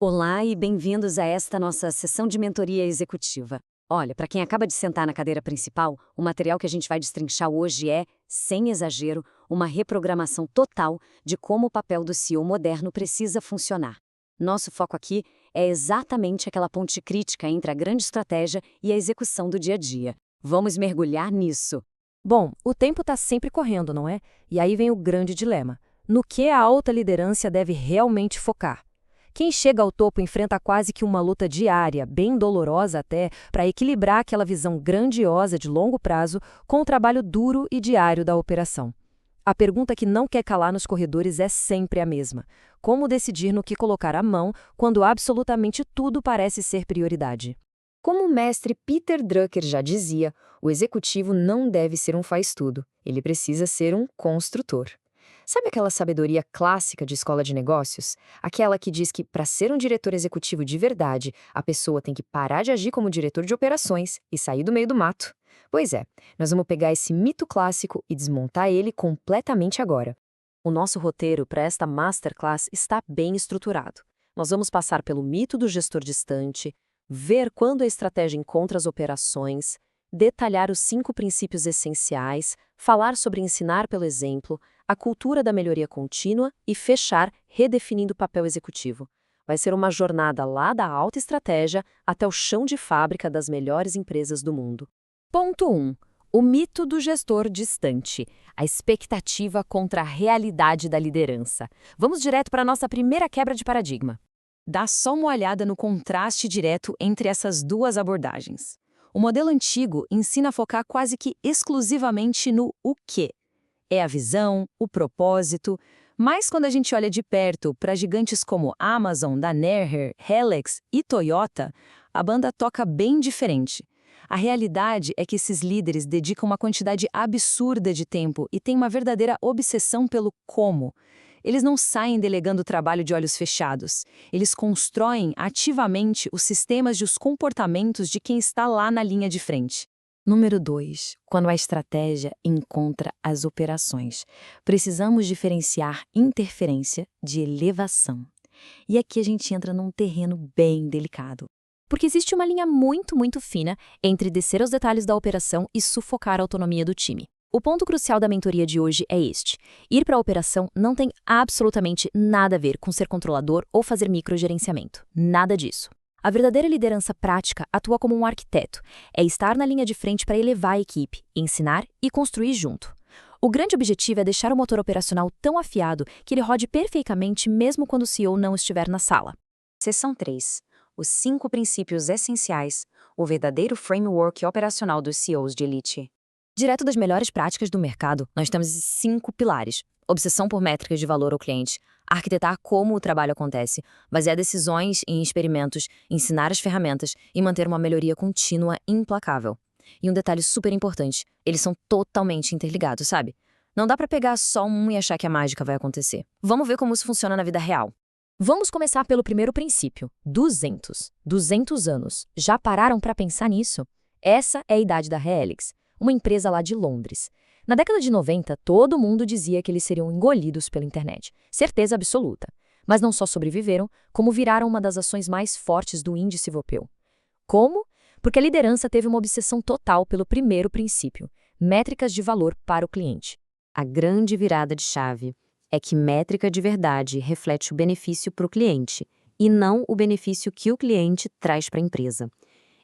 Olá e bem-vindos a esta nossa sessão de mentoria executiva. Olha, para quem acaba de sentar na cadeira principal, o material que a gente vai destrinchar hoje é, sem exagero, uma reprogramação total de como o papel do CEO moderno precisa funcionar. Nosso foco aqui é exatamente aquela ponte crítica entre a grande estratégia e a execução do dia a dia. Vamos mergulhar nisso. Bom, o tempo está sempre correndo, não é? E aí vem o grande dilema. No que a alta liderança deve realmente focar? Quem chega ao topo enfrenta quase que uma luta diária, bem dolorosa até, para equilibrar aquela visão grandiosa de longo prazo com o trabalho duro e diário da operação. A pergunta que não quer calar nos corredores é sempre a mesma: como decidir no que colocar a mão quando absolutamente tudo parece ser prioridade? Como o mestre Peter Drucker já dizia, o executivo não deve ser um faz-tudo, ele precisa ser um construtor. Sabe aquela sabedoria clássica de escola de negócios? Aquela que diz que, para ser um diretor executivo de verdade, a pessoa tem que parar de agir como diretor de operações e sair do meio do mato. Pois é, nós vamos pegar esse mito clássico e desmontar ele completamente agora. O nosso roteiro para esta masterclass está bem estruturado. Nós vamos passar pelo mito do gestor distante, ver quando a estratégia encontra as operações, detalhar os 5 princípios essenciais, falar sobre ensinar pelo exemplo, a cultura da melhoria contínua e fechar redefinindo o papel executivo. Vai ser uma jornada lá da alta estratégia até o chão de fábrica das melhores empresas do mundo. Ponto 1. O mito do gestor distante. A expectativa contra a realidade da liderança. Vamos direto para a nossa primeira quebra de paradigma. Dá só uma olhada no contraste direto entre essas duas abordagens. O modelo antigo ensina a focar quase que exclusivamente no o quê. É a visão, o propósito, mas quando a gente olha de perto para gigantes como Amazon, Danaher, Helix e Toyota, a banda toca bem diferente. A realidade é que esses líderes dedicam uma quantidade absurda de tempo e têm uma verdadeira obsessão pelo como. Eles não saem delegando o trabalho de olhos fechados. Eles constroem ativamente os sistemas e os comportamentos de quem está lá na linha de frente. Número 2. Quando a estratégia encontra as operações. Precisamos diferenciar interferência de elevação. E aqui a gente entra num terreno bem delicado. Porque existe uma linha muito fina entre descer aos detalhes da operação e sufocar a autonomia do time. O ponto crucial da mentoria de hoje é este: ir para a operação não tem absolutamente nada a ver com ser controlador ou fazer microgerenciamento. Nada disso. A verdadeira liderança prática atua como um arquiteto. É estar na linha de frente para elevar a equipe, ensinar e construir junto. O grande objetivo é deixar o motor operacional tão afiado que ele rode perfeitamente mesmo quando o CEO não estiver na sala. Seção 3. Os 5 princípios essenciais, o verdadeiro framework operacional dos CEOs de elite. Direto das melhores práticas do mercado, nós temos 5 pilares: obsessão por métricas de valor ao cliente, arquitetar como o trabalho acontece, basear decisões em experimentos, ensinar as ferramentas e manter uma melhoria contínua implacável. E um detalhe super importante: eles são totalmente interligados, sabe? Não dá para pegar só um e achar que a mágica vai acontecer. Vamos ver como isso funciona na vida real. Vamos começar pelo primeiro princípio: 200. 200 anos. Já pararam para pensar nisso? Essa é a idade da Helix, uma empresa lá de Londres. Na década de 90, todo mundo dizia que eles seriam engolidos pela internet. Certeza absoluta. Mas não só sobreviveram, como viraram uma das ações mais fortes do índice europeu. Como? Porque a liderança teve uma obsessão total pelo primeiro princípio: métricas de valor para o cliente. A grande virada de chave é que métrica de verdade reflete o benefício para o cliente, e não o benefício que o cliente traz para a empresa.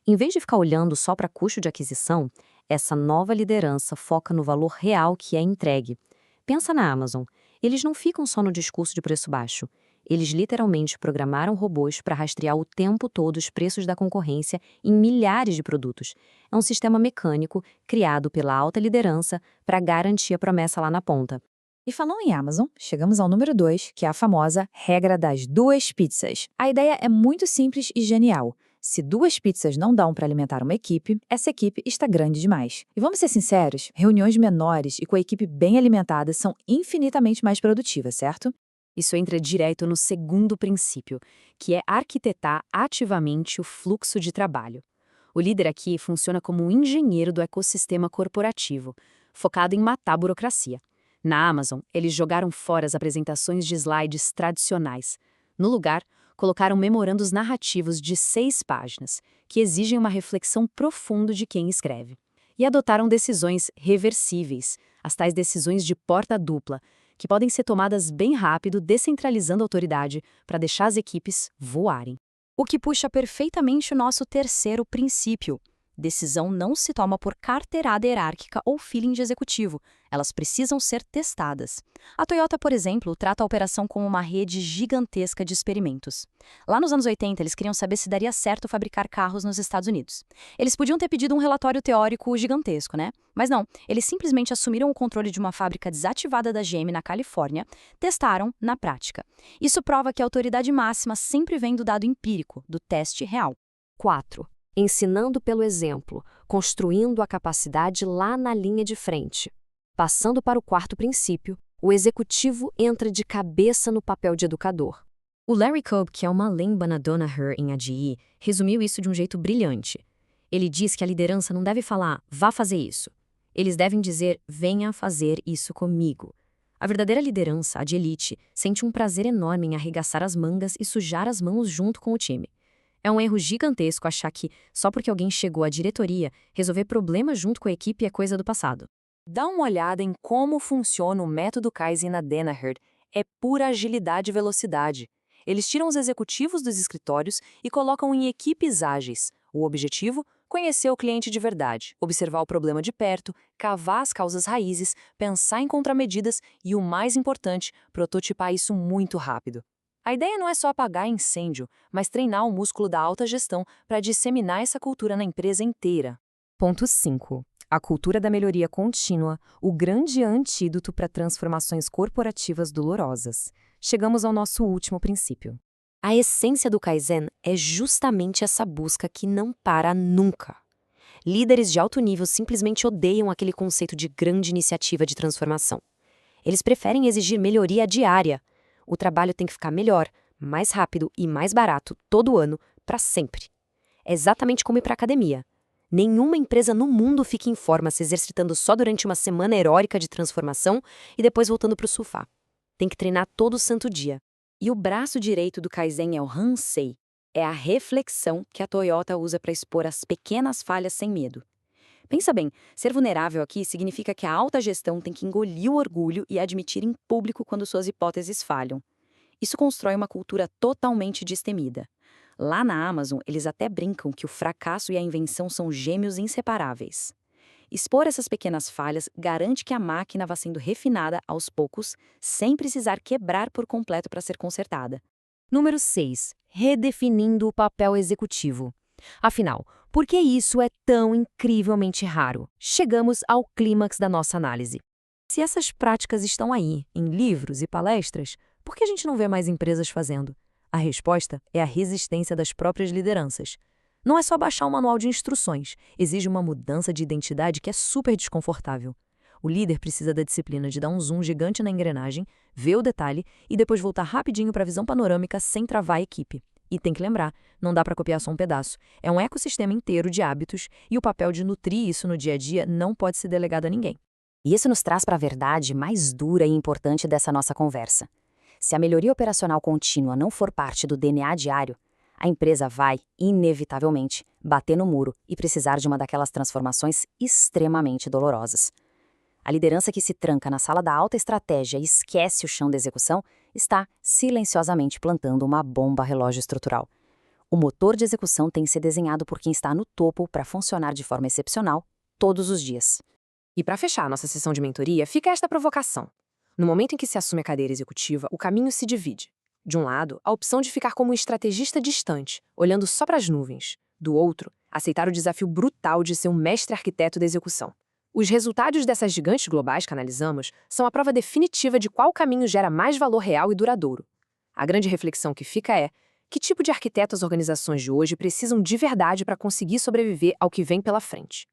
Em vez de ficar olhando só para custo de aquisição, essa nova liderança foca no valor real que é entregue. Pensa na Amazon. Eles não ficam só no discurso de preço baixo. Eles literalmente programaram robôs para rastrear o tempo todo os preços da concorrência em milhares de produtos. É um sistema mecânico criado pela alta liderança para garantir a promessa lá na ponta. E falando em Amazon, chegamos ao número 2, que é a famosa regra das 2 pizzas. A ideia é muito simples e genial. Se 2 pizzas não dão para alimentar uma equipe, essa equipe está grande demais. E vamos ser sinceros, reuniões menores e com a equipe bem alimentada são infinitamente mais produtivas, certo? Isso entra direto no segundo princípio, que é arquitetar ativamente o fluxo de trabalho. O líder aqui funciona como um engenheiro do ecossistema corporativo, focado em matar a burocracia. Na Amazon, eles jogaram fora as apresentações de slides tradicionais. No lugar, colocaram memorandos narrativos de 6 páginas, que exigem uma reflexão profunda de quem escreve. E adotaram decisões reversíveis, as tais decisões de porta dupla, que podem ser tomadas bem rápido, descentralizando a autoridade para deixar as equipes voarem. O que puxa perfeitamente o nosso terceiro princípio. Decisão não se toma por carteirada hierárquica ou feeling de executivo. Elas precisam ser testadas. A Toyota, por exemplo, trata a operação como uma rede gigantesca de experimentos. Lá nos anos 80, eles queriam saber se daria certo fabricar carros nos Estados Unidos. Eles podiam ter pedido um relatório teórico gigantesco, né? Mas não, eles simplesmente assumiram o controle de uma fábrica desativada da GM na Califórnia, testaram na prática. Isso prova que a autoridade máxima sempre vem do dado empírico, do teste real. 4. Ensinando pelo exemplo, construindo a capacidade lá na linha de frente. Passando para o quarto princípio, o executivo entra de cabeça no papel de educador. O Larry Kolb, que é uma lenda na Danaher em ADI, resumiu isso de um jeito brilhante. Ele diz que a liderança não deve falar, vá fazer isso. Eles devem dizer, venha fazer isso comigo. A verdadeira liderança, a de elite, sente um prazer enorme em arregaçar as mangas e sujar as mãos junto com o time. É um erro gigantesco achar que, só porque alguém chegou à diretoria, resolver problemas junto com a equipe é coisa do passado. Dá uma olhada em como funciona o método Kaizen na Danaher. É pura agilidade e velocidade. Eles tiram os executivos dos escritórios e colocam em equipes ágeis. O objetivo? Conhecer o cliente de verdade, observar o problema de perto, cavar as causas raízes, pensar em contramedidas e, o mais importante, prototipar isso muito rápido. A ideia não é só apagar incêndio, mas treinar o músculo da alta gestão para disseminar essa cultura na empresa inteira. Ponto 5. A cultura da melhoria contínua, o grande antídoto para transformações corporativas dolorosas. Chegamos ao nosso último princípio. A essência do Kaizen é justamente essa busca que não para nunca. Líderes de alto nível simplesmente odeiam aquele conceito de grande iniciativa de transformação. Eles preferem exigir melhoria diária. O trabalho tem que ficar melhor, mais rápido e mais barato todo ano, para sempre. É exatamente como ir para a academia. Nenhuma empresa no mundo fica em forma se exercitando só durante uma semana heróica de transformação e depois voltando para o sofá. Tem que treinar todo santo dia. E o braço direito do Kaizen é o Hansei. É a reflexão que a Toyota usa para expor as pequenas falhas sem medo. Pensa bem, ser vulnerável aqui significa que a alta gestão tem que engolir o orgulho e admitir em público quando suas hipóteses falham. Isso constrói uma cultura totalmente destemida. Lá na Amazon, eles até brincam que o fracasso e a invenção são gêmeos inseparáveis. Expor essas pequenas falhas garante que a máquina vá sendo refinada aos poucos, sem precisar quebrar por completo para ser consertada. Número 6. Redefinindo o papel executivo. Afinal, por que isso é tão incrivelmente raro? Chegamos ao clímax da nossa análise. Se essas práticas estão aí, em livros e palestras, por que a gente não vê mais empresas fazendo? A resposta é a resistência das próprias lideranças. Não é só baixar um manual de instruções, exige uma mudança de identidade que é super desconfortável. O líder precisa da disciplina de dar um zoom gigante na engrenagem, ver o detalhe e depois voltar rapidinho para a visão panorâmica sem travar a equipe. E tem que lembrar, não dá para copiar só um pedaço. É um ecossistema inteiro de hábitos e o papel de nutrir isso no dia a dia não pode ser delegado a ninguém. E isso nos traz para a verdade mais dura e importante dessa nossa conversa. Se a melhoria operacional contínua não for parte do DNA diário, a empresa vai, inevitavelmente, bater no muro e precisar de uma daquelas transformações extremamente dolorosas. A liderança que se tranca na sala da alta estratégia e esquece o chão da execução está silenciosamente plantando uma bomba relógio estrutural. O motor de execução tem que ser desenhado por quem está no topo para funcionar de forma excepcional todos os dias. E para fechar nossa sessão de mentoria, fica esta provocação. No momento em que se assume a cadeira executiva, o caminho se divide. De um lado, a opção de ficar como um estrategista distante, olhando só para as nuvens. Do outro, aceitar o desafio brutal de ser um mestre arquiteto da execução. Os resultados dessas gigantes globais que analisamos são a prova definitiva de qual caminho gera mais valor real e duradouro. A grande reflexão que fica é: que tipo de arquiteto as organizações de hoje precisam de verdade para conseguir sobreviver ao que vem pela frente?